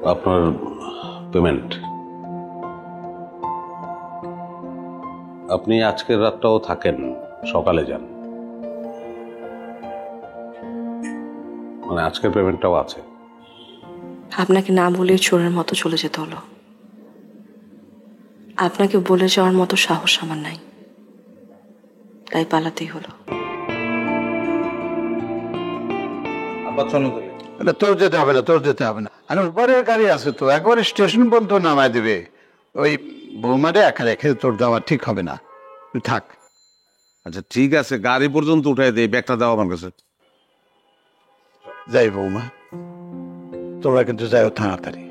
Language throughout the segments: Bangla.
আপনার পেমেন্ট। আপনি আজকের রাতটাও থাকেন, সকালে যান, মানে আজকের পেমেন্টটাও আছে। আপনাকে না বলে চোরের মতো চলে যেতে হলো। আপনাকে বলে যাওয়ার মতো সাহস আমার নাই, তাই পালাতেই হলো। তোর যেতে হবে না, তোর যেতে হবে না। আর পরের গাড়ি আছে তো, একবারে স্টেশন পর্যন্ত নামায় দেবে। ওই বৌমারে একা রেখে তোর যাওয়া ঠিক হবে না, তুই থাক। আচ্ছা ঠিক আছে, গাড়ি পর্যন্ত উঠাই দেই, ব্যাগটা দাও আমার কাছে। যাই বৌমা, তোমরা কিন্তু যাও তাড়াতাড়ি।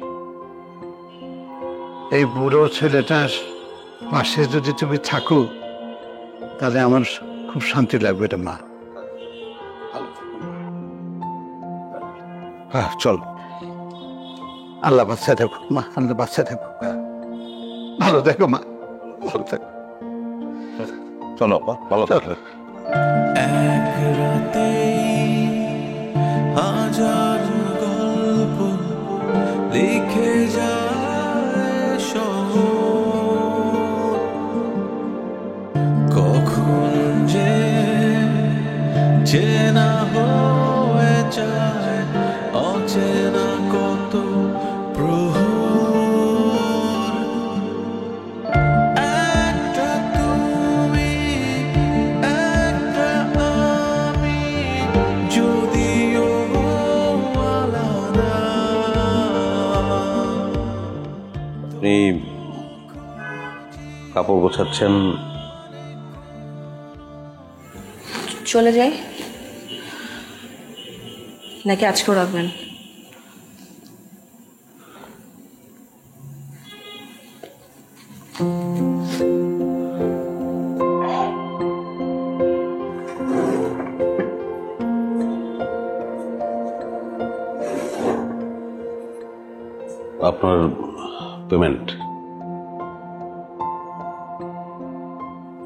এই বুড়ো ছেলেটার পাশে যদি তুমি থাকো তাহলে আমার খুব শান্তি লাগবে এটা মা। হ্যাঁ চল। আল্লাহ বাচ্চা থাকুক মা, আল্লাহ বাচ্চা থাকুক। ভালো দেখো মা, ভালো থাকো। চলো আপা, ভালো থাকো। এক রাতে হাজার গল্প লিখে যায় শহর, কখন যে চেনা হয়ে যায় অচেনা কত প্রহর। একটা তুমি, একটা আমি, যদিও আলাদা। আপনি কাপড় গোছাচ্ছেন, চলে যাই নাকি আজকেও রাখবেন? আপনার পেমেন্ট।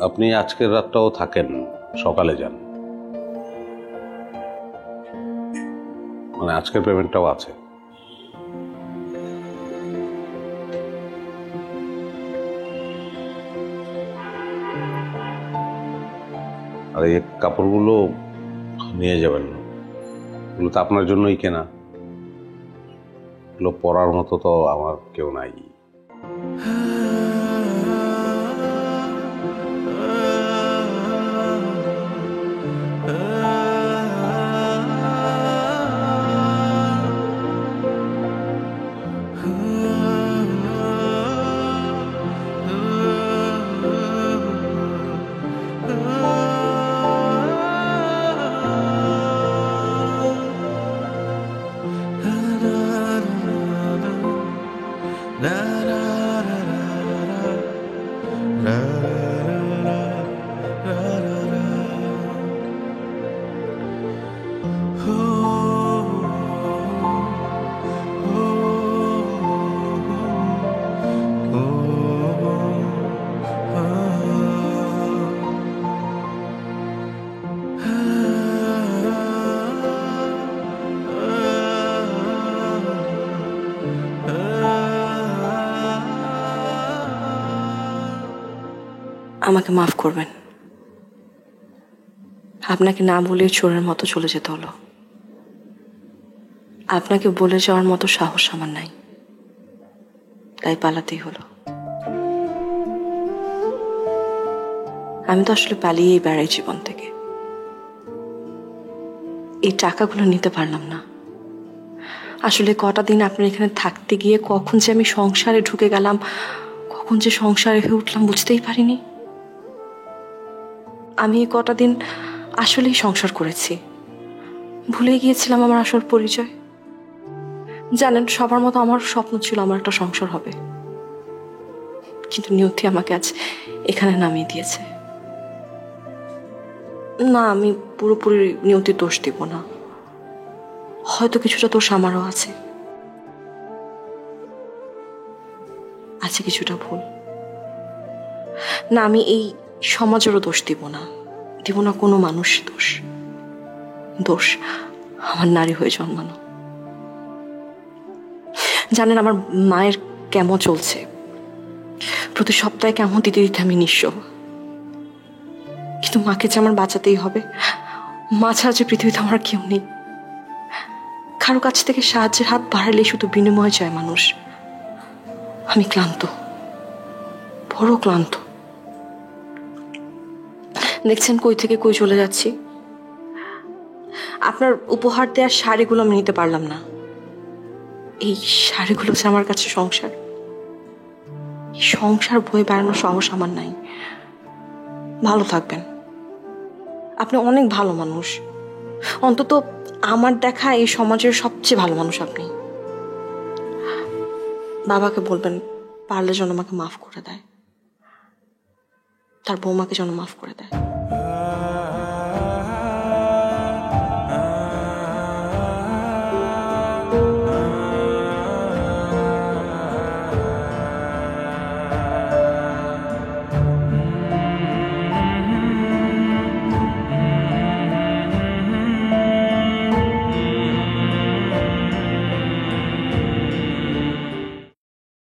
আপনি আজকের রাতটাও থাকেন, সকালে যান, মানে আজকের পেমেন্টটাও আছে। আর এই কাপড়গুলো নিয়ে যাবেন, এগুলো তো আপনার জন্যই কেনা, এগুলো পরার মতো তো আমার কেউ নাই। আমাকে মাফ করবেন। আপনাকে না বলে চোরের মতো চলে যেতে হলো। আপনাকে বলে যাওয়ার মতো সাহস আমার নাই, তাই পালাতেই হলো। আমি তো আসলে পালিয়েই বেড়াই জীবন থেকে। এই টাকাগুলো নিতে পারলাম না। আসলে কটা দিন আপনার এখানে থাকতে গিয়ে কখন যে আমি সংসারে ঢুকে গেলাম, কখন যে সংসারে হয়ে উঠলাম বুঝতেই পারিনি। আমি এই কটা দিন আসলেই সংসার করেছি, ভুলে গিয়েছিলাম আমার আসল পরিচয়। জানেন, সবার মতো আমার স্বপ্ন ছিল আমার একটা সংসার হবে, কিন্তু নিয়তি আমাকে আজ এখানে নামিয়ে দিয়েছে। না, আমি পুরোপুরি নিয়তির দোষ দিব না, হয়তো কিছুটা দোষ আমারও আছে, কিছুটা ভুল। না, আমি এই সমাজেরও দোষ দিব না কোনো মানুষ দোষ। দোষ আমার নারী হয়ে জন্মানো। জানেন আমার মায়ের কেমন চলছে, প্রতি সপ্তাহে কেমন দিতে দিতে আমি নিঃস্ব। কিন্তু মাকে যে আমার বাঁচাতেই হবে, মা ছাড়া যে পৃথিবীতে আমার কেউ নেই। কারো কাছ থেকে সাহায্যের হাত বাড়ালেই শুধু বিনিময় চায় মানুষ। আমি ক্লান্ত, বড় ক্লান্ত। দেখছেন কই থেকে কই চলে যাচ্ছি। আপনার উপহার দেওয়ার শাড়িগুলো আমি নিতে পারলাম না। এই শাড়িগুলো যে আমার কাছে সংসার। এই সংসার বয়ে বেড়ানোর সাহস আমার নাই। ভালো থাকবেন, আপনি অনেক ভালো মানুষ। অন্তত আমার দেখা এই সমাজের সবচেয়ে ভালো মানুষ আপনি। বাবাকে বলবেন পারলে যেন আমাকে মাফ করে দেয়, তার বৌমাকে যেন মাফ করে দেয়।